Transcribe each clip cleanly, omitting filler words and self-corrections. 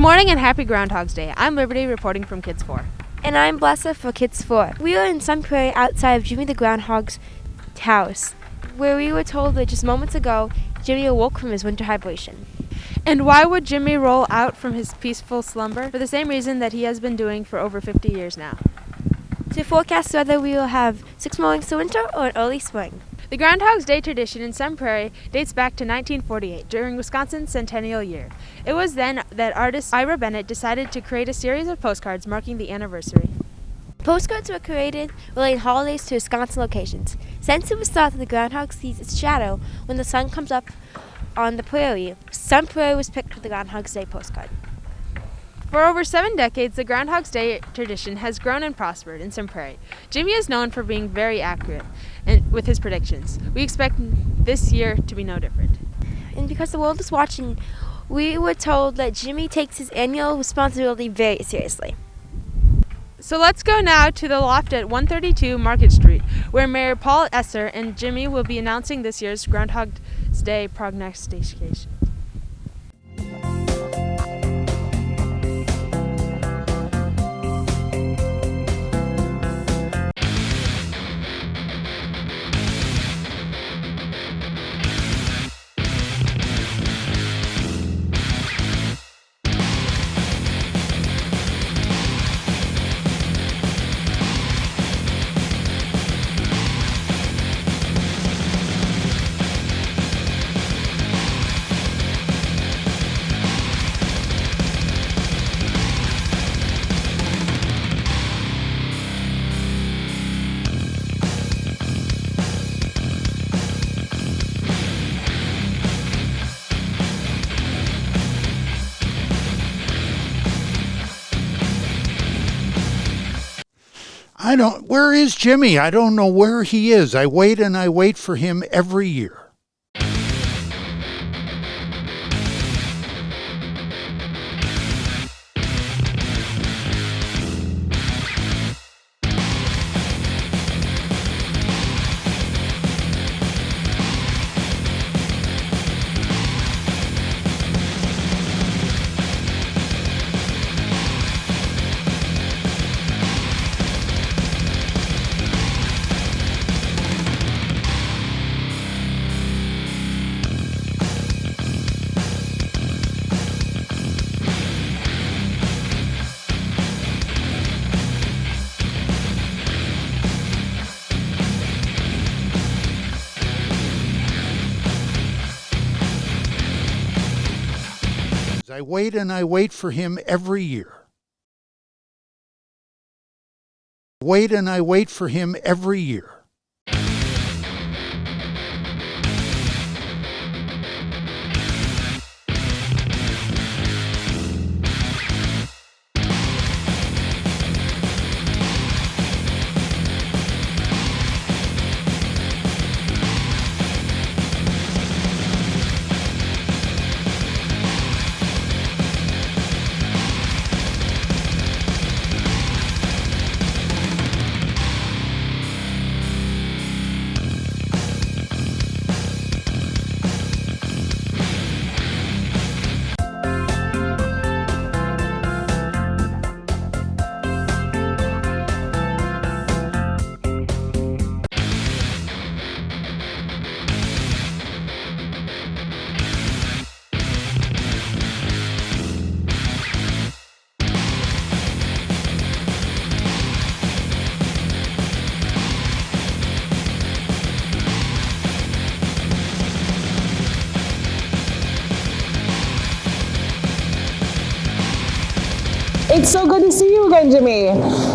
morning and happy Groundhog's Day. I'm Liberty reporting from Kids 4. And I'm Blessa for Kids 4. We are in Sun Prairie outside of Jimmy the Groundhog's house, where we were told that just moments ago, Jimmy awoke from his winter hibernation. And why would Jimmy roll out from his peaceful slumber? For the same reason that he has been doing for over 50 years now. To forecast whether we will have 6 more weeks of winter or an early spring. The Groundhog's Day tradition in Sun Prairie dates back to 1948, during Wisconsin's centennial year. It was then that artist Ira Bennett decided to create a series of postcards marking the anniversary. Postcards were created relating holidays to Wisconsin locations. Since it was thought that the groundhog sees its shadow when the sun comes up on the prairie, Sun Prairie was picked for the Groundhog's Day postcard. For over 7 decades, the Groundhog's Day tradition has grown and prospered in Sun Prairie. Jimmy is known for being very accurate with his predictions. We expect this year to be no different. And because the world is watching, we were told that Jimmy takes his annual responsibility very seriously. So let's go now to the Loft at 132 Market Street, where Mayor Paul Esser and Jimmy will be announcing this year's Groundhog's Day prognostication. Where is Jimmy? I don't know where he is. I wait and I wait for him every year. I wait and I wait for him every year. Wait and I wait for him every year. It's so good to see you again, Jimmy.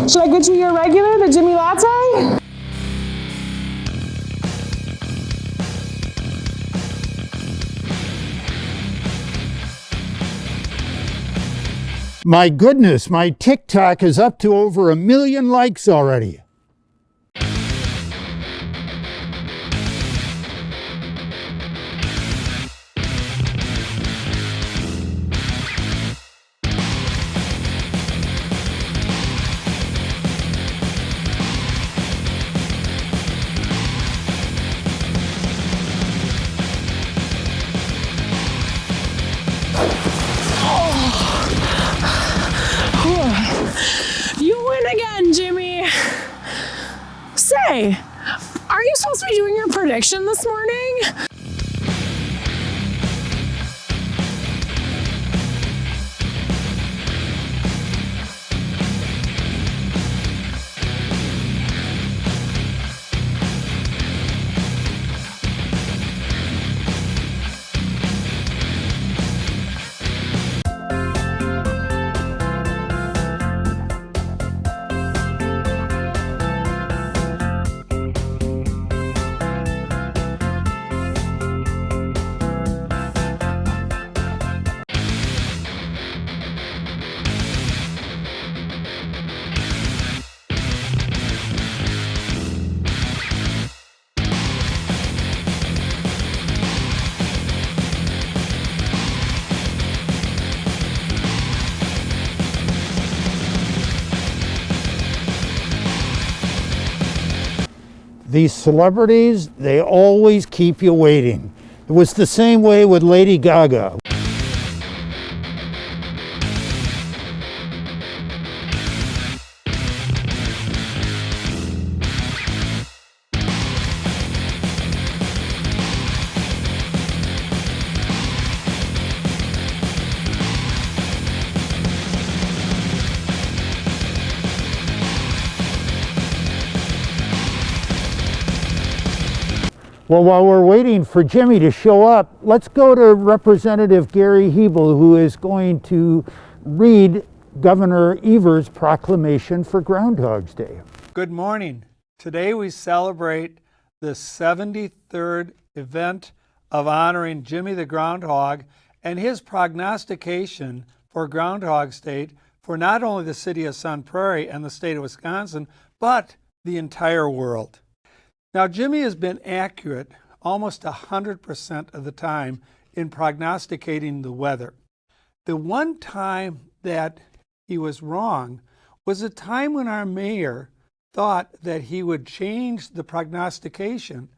Should I get you your regular, the Jimmy Latte? My goodness, my TikTok is up to over 1 million likes already. Hey, are you supposed to be doing your prediction this morning? These celebrities, they always keep you waiting. It was the same way with Lady Gaga. Well, while we're waiting for Jimmy to show up, let's go to Representative Gary Hebel, who is going to read Governor Evers' proclamation for Groundhog's Day. Good morning. Today we celebrate the 73rd event of honoring Jimmy the Groundhog and his prognostication for Groundhog's Day for not only the city of Sun Prairie and the state of Wisconsin, but the entire world. Now, Jimmy has been accurate almost 100% of the time in prognosticating the weather. The one time that he was wrong was a time when our mayor thought that he would change the prognostication,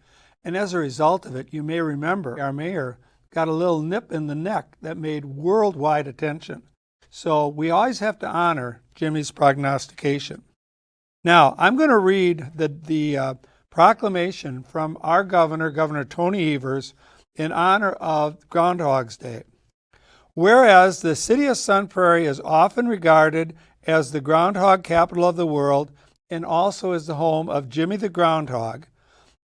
and as a result of it, you may remember our mayor got a little nip in the neck that made worldwide attention. So we always have to honor Jimmy's prognostication. Now, I'm going to read the proclamation from our governor, Governor Tony Evers, in honor of Groundhog's Day. Whereas the city of Sun Prairie is often regarded as the groundhog capital of the world and also as the home of Jimmy the Groundhog,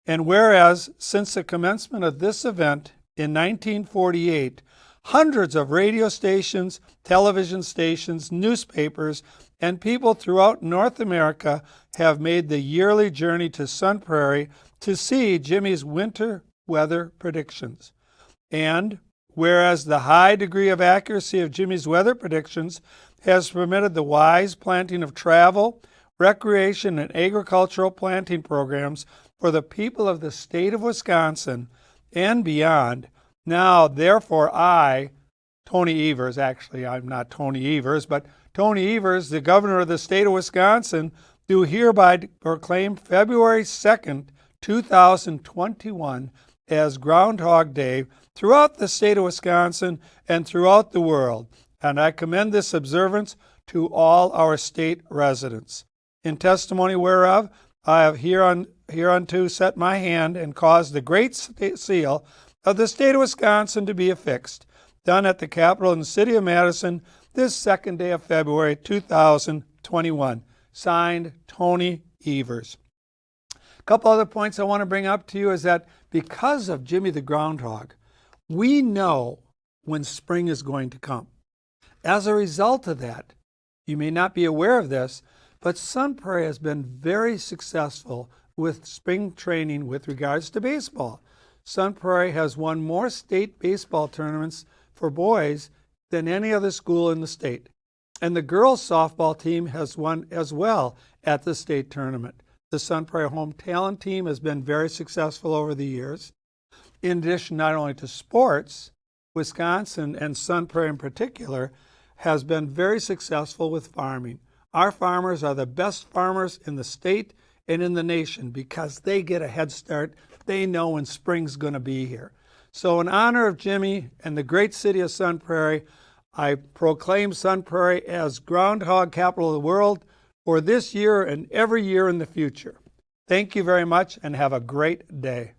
and whereas since the commencement of this event in 1948, hundreds of radio stations, television stations, newspapers, and people throughout North America have made the yearly journey to Sun Prairie to see Jimmy's winter weather predictions. And whereas the high degree of accuracy of Jimmy's weather predictions has permitted the wise planting of travel, recreation, and agricultural planting programs for the people of the state of Wisconsin and beyond, now therefore I, Tony Evers, actually I'm not Tony Evers, but Tony Evers, the governor of the state of Wisconsin, do hereby proclaim February 2nd, 2021 as Groundhog Day throughout the state of Wisconsin and throughout the world. And I commend this observance to all our state residents. In testimony whereof, I have hereunto set my hand and caused the great seal of the state of Wisconsin to be affixed, done at the Capitol in the city of Madison this 2nd day of February 2021. Signed, Tony Evers. A couple other points I want to bring up to you is that because of Jimmy the Groundhog, we know when spring is going to come. As a result of that, you may not be aware of this, but Sun Prairie has been very successful with spring training with regards to baseball. Sun Prairie has won more state baseball tournaments for boys than any other school in the state. And the girls softball team has won as well at the state tournament. The Sun Prairie Home Talent Team has been very successful over the years. In addition, not only to sports, Wisconsin and Sun Prairie in particular has been very successful with farming. Our farmers are the best farmers in the state and in the nation because they get a head start. They know when spring's going to be here. So in honor of Jimmy and the great city of Sun Prairie, I proclaim Sun Prairie as Groundhog Capital of the World for this year and every year in the future. Thank you very much and have a great day.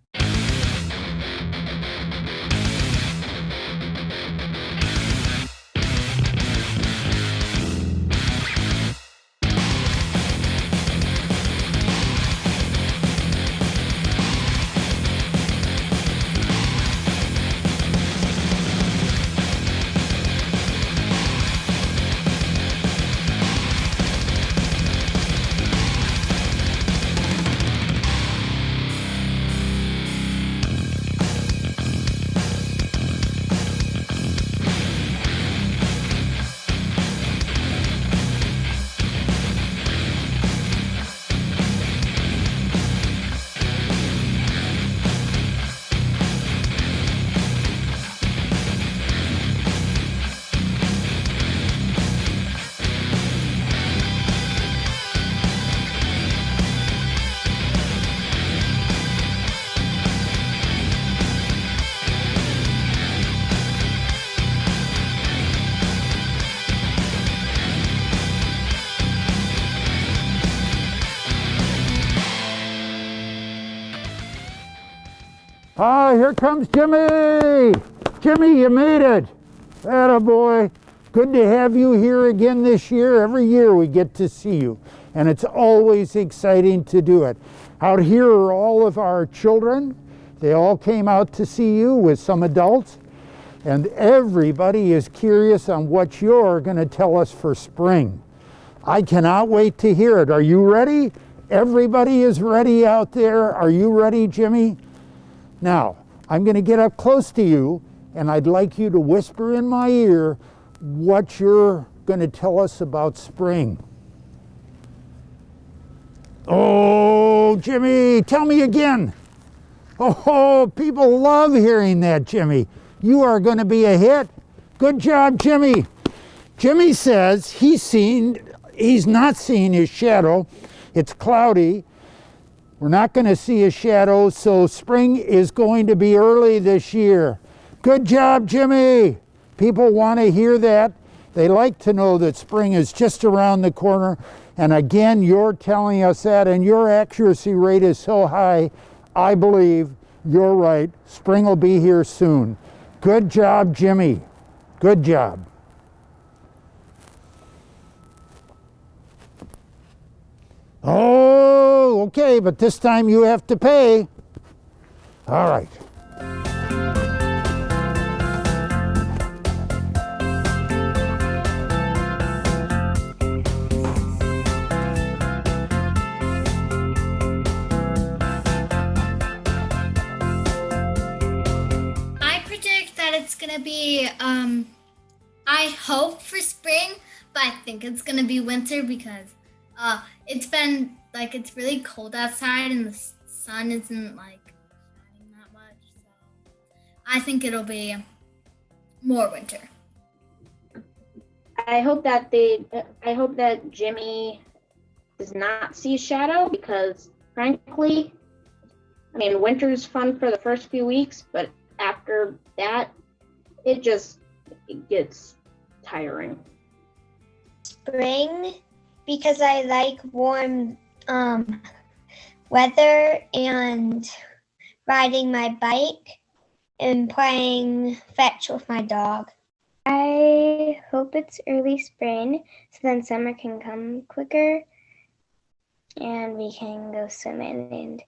Ah, here comes Jimmy! Jimmy, you made it! Attaboy. Good to have you here again this year. Every year we get to see you, and it's always exciting to do it. Out here are all of our children. They all came out to see you with some adults, and everybody is curious on what you're going to tell us for spring. I cannot wait to hear it. Are you ready? Everybody is ready out there. Are you ready, Jimmy? Now, I'm going to get up close to you, and I'd like you to whisper in my ear what you're going to tell us about spring. Oh, Jimmy, tell me again. Oh, people love hearing that, Jimmy. You are going to be a hit. Good job, Jimmy. Jimmy says he's not seeing his shadow. It's cloudy. We're not going to see his shadow, so spring is going to be early this year. Good job, Jimmy. People want to hear that. They like to know that spring is just around the corner. And again, you're telling us that, and your accuracy rate is so high, I believe you're right. Spring will be here soon. Good job, Jimmy. Good job. Oh, okay, but this time you have to pay. All right. I predict that it's gonna be, I hope for spring, but I think it's gonna be winter because it's been like it's really cold outside and the sun isn't like shining that much. So I think it'll be more winter. I hope that Jimmy does not see shadow because frankly, I mean, winter's fun for the first few weeks, but after that, it gets tiring. Spring because I like warm weather and riding my bike and playing fetch with my dog. I hope it's early spring so then summer can come quicker and we can go swimming, and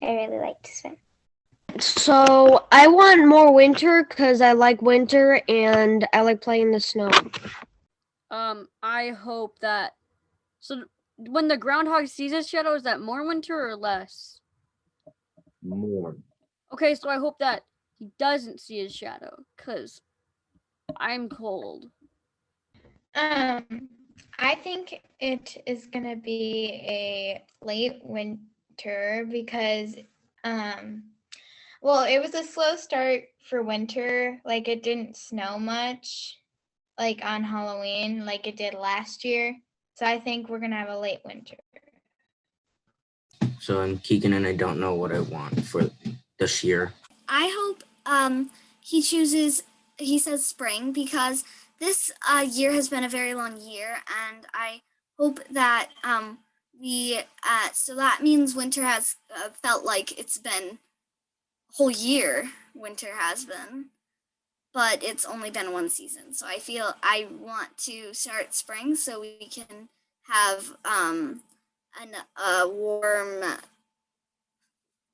I really like to swim. So I want more winter because I like winter and I like playing in the snow. I hope that. So when the groundhog sees his shadow, is that more winter or less? More. Okay, so I hope that he doesn't see his shadow because I'm cold. I think it is gonna be a late winter because well, it was a slow start for winter. Like it didn't snow much like on Halloween like it did last year. So I think we're gonna have a late winter. So I'm Keegan and I don't know what I want for this year. I hope he says spring because this year has been a very long year, and I hope that so that means winter has felt like it's been a whole year. Winter has been, but it's only been one season. So I feel I want to start spring so we can have a warm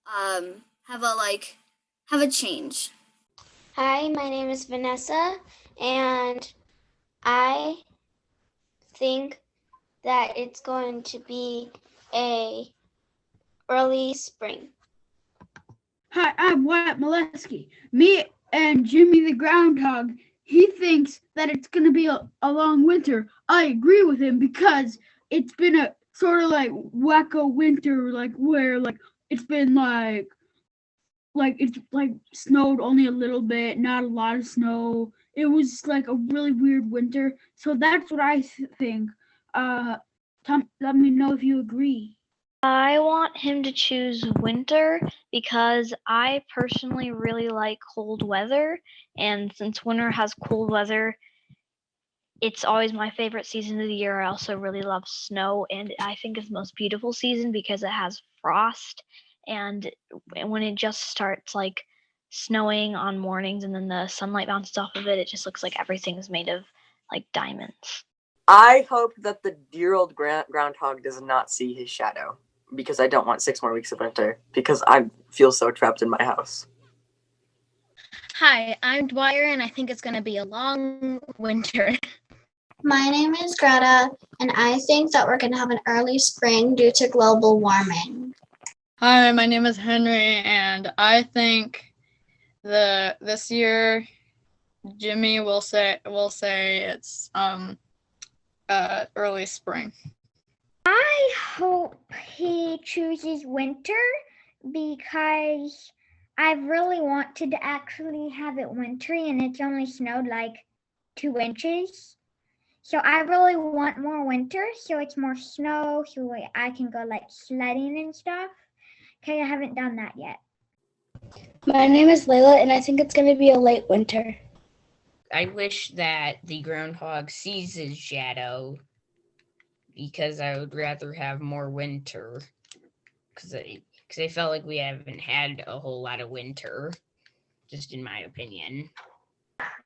have a have a change. Hi, my name is Vanessa, and I think that it's going to be a early spring. Hi, I'm Wyatt Molesky. Me and Jimmy the Groundhog, he thinks that it's going to be a long winter. I agree with him because it's been a sort of like wacko winter, like where like it's been like it's like snowed only a little bit, not a lot of snow. It was like a really weird winter. So that's what I think. Tom, let me know if you agree. I want him to choose winter because I personally really like cold weather. And since winter has cold weather, it's always my favorite season of the year. I also really love snow, and I think it's the most beautiful season because it has frost. And when it just starts like snowing on mornings and then the sunlight bounces off of it, it just looks like everything's made of like diamonds. I hope that the dear old groundhog does not see his shadow because I don't want 6 more weeks of winter because I feel so trapped in my house. Hi, I'm Dwyer, and I think it's going to be a long winter. My name is Greta, and I think that we're going to have an early spring due to global warming. Hi, my name is Henry, and I think this year Jimmy will say it's early spring. I hope he chooses winter because I really wanted to actually have it wintry, and it's only snowed like 2 inches. So I really want more winter, so it's more snow, so I can go like sledding and stuff. Okay, I haven't done that yet. My name is Layla, and I think it's going to be a late winter. I wish that the groundhog sees his shadow because I would rather have more winter because I felt like we haven't had a whole lot of winter, just in my opinion.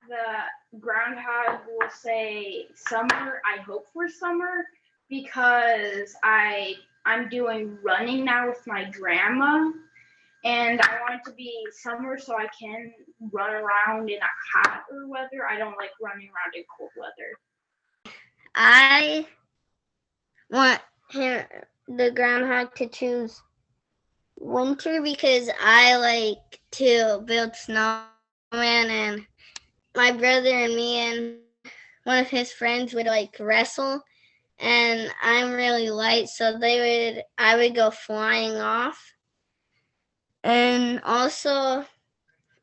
The groundhog will say summer. I hope for summer because I'm doing running now with my grandma, and I want it to be summer so I can run around in a hotter weather. I don't like running around in cold weather. I want the groundhog to choose winter because I like to build snowmen, and my brother and me and one of his friends would like wrestle, and I'm really light, so I would go flying off. And also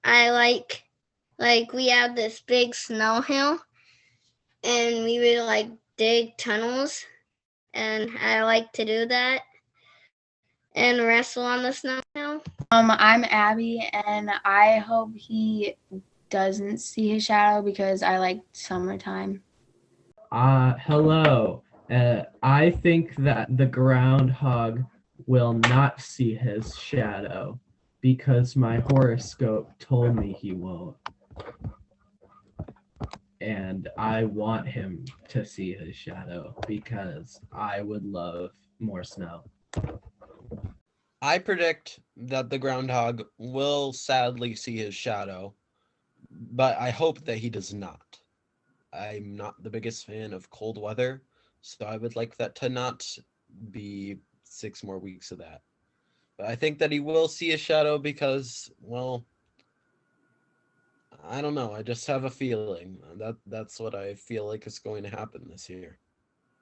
I like we have this big snow hill, and we would like dig tunnels, and I like to do that and wrestle on the snow hill. I'm Abby, and I hope he doesn't see his shadow because I like summertime. Hello. I think that the groundhog will not see his shadow because my horoscope told me he won't. And I want him to see his shadow because I would love more snow. I predict that the groundhog will sadly see his shadow, but I hope that he does not. I'm not the biggest fan of cold weather, so I would like that to not be 6 more weeks of that. But I think that he will see a shadow because, well, I don't know. I just have a feeling that's what I feel like is going to happen this year.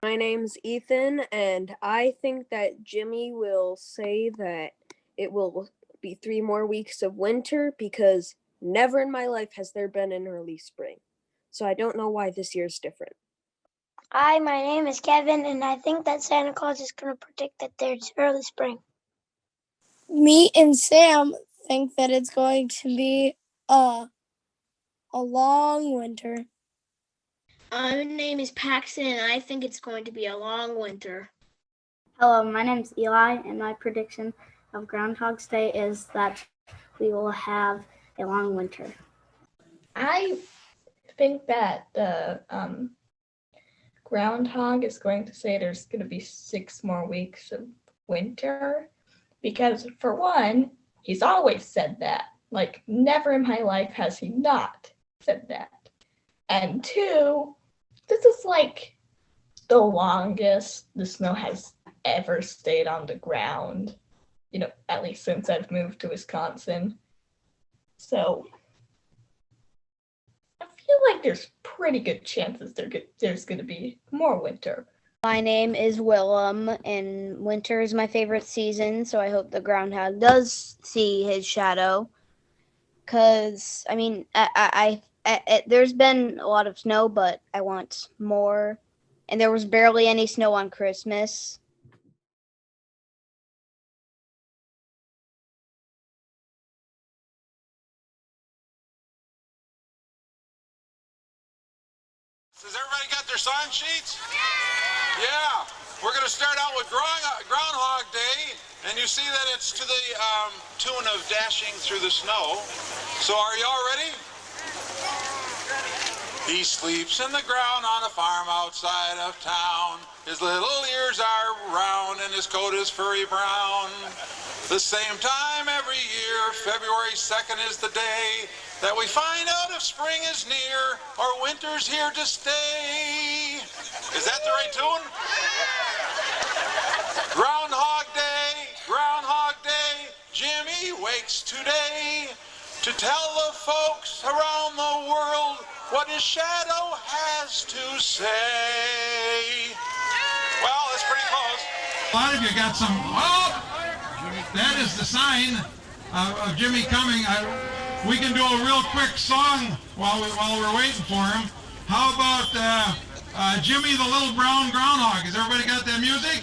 My name's Ethan, and I think that Jimmy will say that it will be 3 more weeks of winter because never in my life has there been an early spring. So I don't know why this year's different. Hi, my name is Kevin, and I think that Santa Claus is going to predict that there's early spring. Me and Sam think that it's going to be a long winter. My name is Paxton, and I think it's going to be a long winter. Hello, my name's Eli, and my prediction of Groundhog's Day is that we will have a long winter. I think that the groundhog is going to say there's going to be 6 more weeks of winter because, for one, he's always said that. Like, never in my life has he not said that. And 2, this is like the longest the snow has ever stayed on the ground, at least since I've moved to Wisconsin. So I feel like there's pretty good chances there's going to be more winter. My name is Willem, and winter is my favorite season, so I hope the groundhog does see his shadow. Because, I mean, there's been a lot of snow, but I want more. And there was barely any snow on Christmas. Has everybody got their sign sheets? Yeah. We're going to start out with Groundhog Day, and you see that it's to the tune of Dashing Through the Snow. So are y'all ready? He sleeps in the ground on a farm outside of town. His little ears are round and his coat is furry brown. The same time every year, February 2nd is the day that we find out if spring is near or winter's here to stay. Is that the right tune? Groundhog Day, Jimmy wakes today to tell the folks around the world what his shadow has to say. Well, that's pretty close. A lot of you got some, that is the sign of Jimmy coming. We can do a real quick song while we're waiting for him. How about Jimmy the Little Brown Groundhog? Has everybody got that music?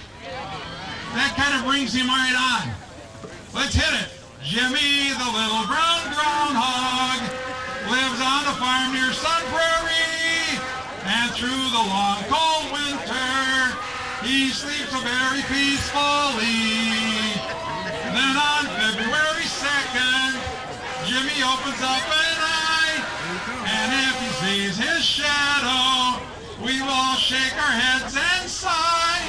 That kind of brings him right on. Let's hit it. Jimmy the Little Brown Groundhog lives on a farm near Sun Prairie, and through the long cold winter he sleeps so very peacefully. Then on February 2nd, Jimmy opens up an eye, and if he sees his shadow, we will all shake our heads and sigh.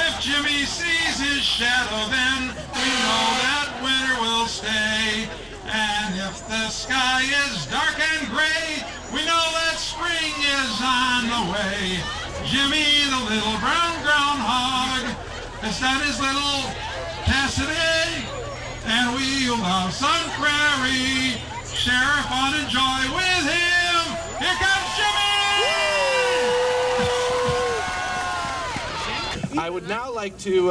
If Jimmy sees his shadow, then we know that winter will stay. And if the sky is dark and gray, we know that spring is on the way. Jimmy the Little Brown Groundhog has done his little task today, and we love Sun Prairie, share fun and joy with him. Here comes Jimmy! I would now like to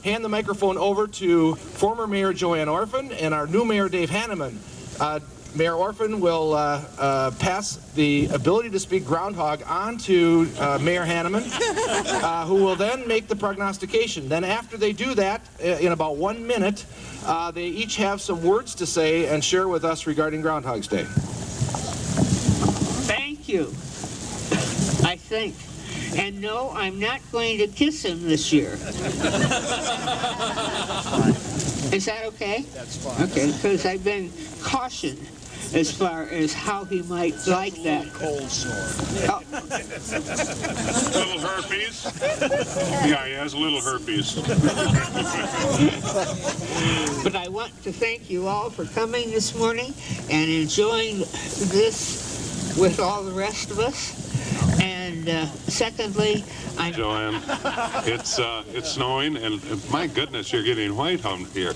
hand the microphone over to former Mayor Joanne Orphan and our new Mayor Dave Hanneman. Mayor Orphan will pass the ability to speak groundhog on to Mayor Hanneman, who will then make the prognostication. Then after they do that, in about 1 minute, they each have some words to say and share with us regarding Groundhog's Day. Thank you, I think. And no, I'm not going to kiss him this year. Is that okay? That's fine. Okay, because I've been cautioned as far as how he might like that. Cold sore. Oh. Little herpes? Yeah, he has little herpes. But I want to thank you all for coming this morning and enjoying this with all the rest of us. And secondly, Joanne, it's snowing, and my goodness, you're getting white humped here.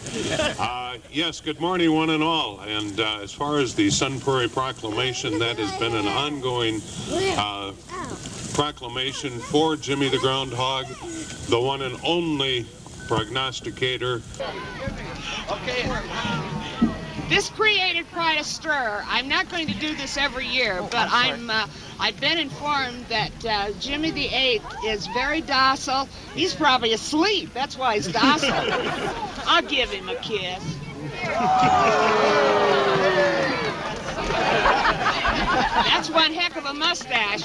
Yes, good morning, one and all. And as far as the Sun Prairie Proclamation, that has been an ongoing proclamation for Jimmy the Groundhog, the one and only prognosticator. Okay. This created quite a stir. I'm not going to do this every year, but I've been informed that Jimmy the 8th is very docile. He's probably asleep. That's why he's docile. I'll give him a kiss. That's one heck of a mustache.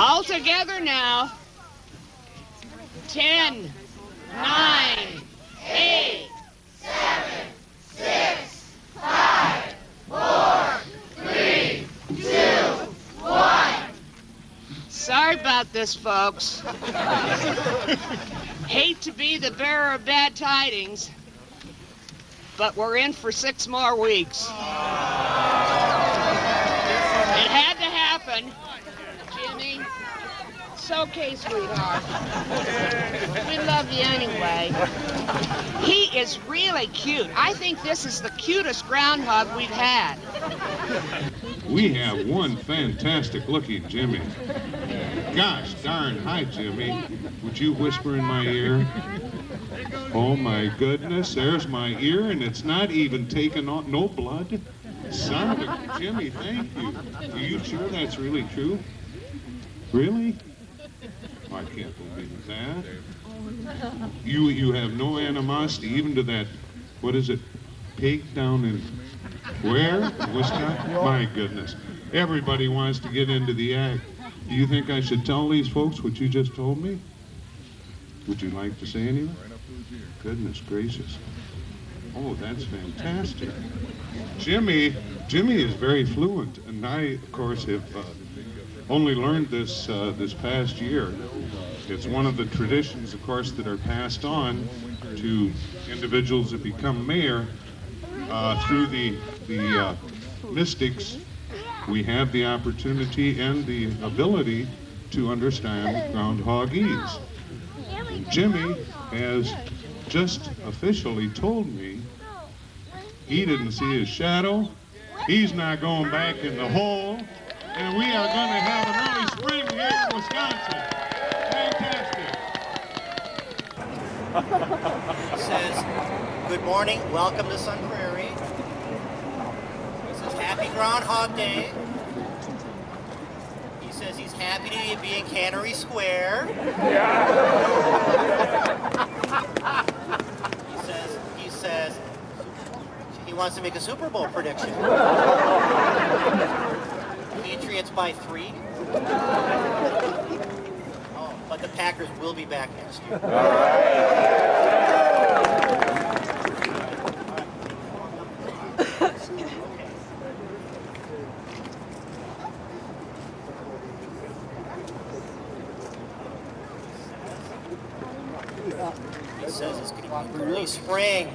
All together now. 10, 9, 8, 7, 6, 5, 4, 3, 2, 1. Sorry about this, folks. Hate to be the bearer of bad tidings, but we're in for 6 more weeks. It had to happen. Jimmy, it's okay, sweetheart. We love you anyway. He is really cute. I think this is the cutest groundhog we've had. We have one fantastic looking Jimmy. Gosh darn, hi Jimmy. Would you whisper in my ear? Oh my goodness, there's my ear and it's not even taken off, no blood. Son of a, Jimmy, thank you. Are you sure that's really true? Really? Oh, I can't believe that. You have no animosity even to that, what is it, pig down in where? Wisconsin? My goodness. Everybody wants to get into the act. Do you think I should tell these folks what you just told me? Would you like to say anything? Goodness gracious. Oh, that's fantastic. Jimmy is very fluent, and I, of course, have only learned this this past year. It's one of the traditions, of course, that are passed on to individuals that become mayor through the mystics. We have the opportunity and the ability to understand groundhogese. Jimmy has just officially told me he didn't see his shadow, he's not going back in the hole, and we are going to have an early spring here in Wisconsin. Fantastic. He says, good morning, welcome to Sun Prairie. He says, happy Groundhog Day. He says he's happy to be in Cannery Square. He says he wants to make a Super Bowl prediction. Patriots by 3. Oh, but the Packers will be back next year. All right. He says it's going to be early spring.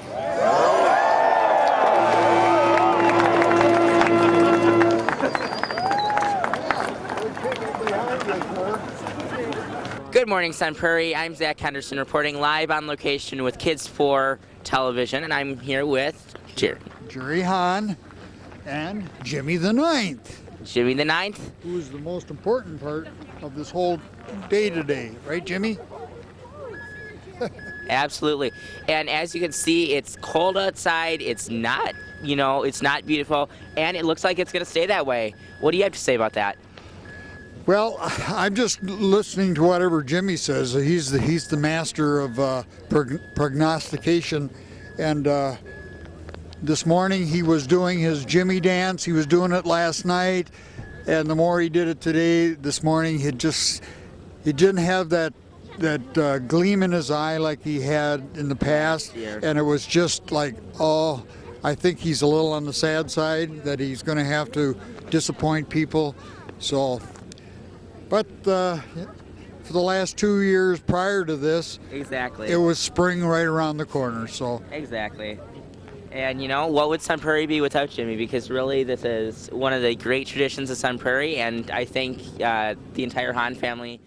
Good morning, Sun Prairie. I'm Zach Henderson reporting live on location with Kids 4 Television, and I'm here with Jerry Hahn and Jimmy the Ninth. Jimmy the Ninth? Who's the most important part of this whole day today, right, Jimmy? Absolutely. And as you can see, it's cold outside. It's not, it's not beautiful, and it looks like it's going to stay that way. What do you have to say about that? Well, I'm just listening to whatever Jimmy says. He's the master of prognostication, and this morning he was doing his Jimmy dance. He was doing it last night, and the more he did it today, this morning, he didn't have that gleam in his eye like he had in the past, and it was just like, oh, I think he's a little on the sad side that he's going to have to disappoint people. So. But for the last 2 years prior to this, exactly, it was spring right around the corner. So exactly, and what would Sun Prairie be without Jimmy? Because really, this is one of the great traditions of Sun Prairie, and I think the entire Hahn family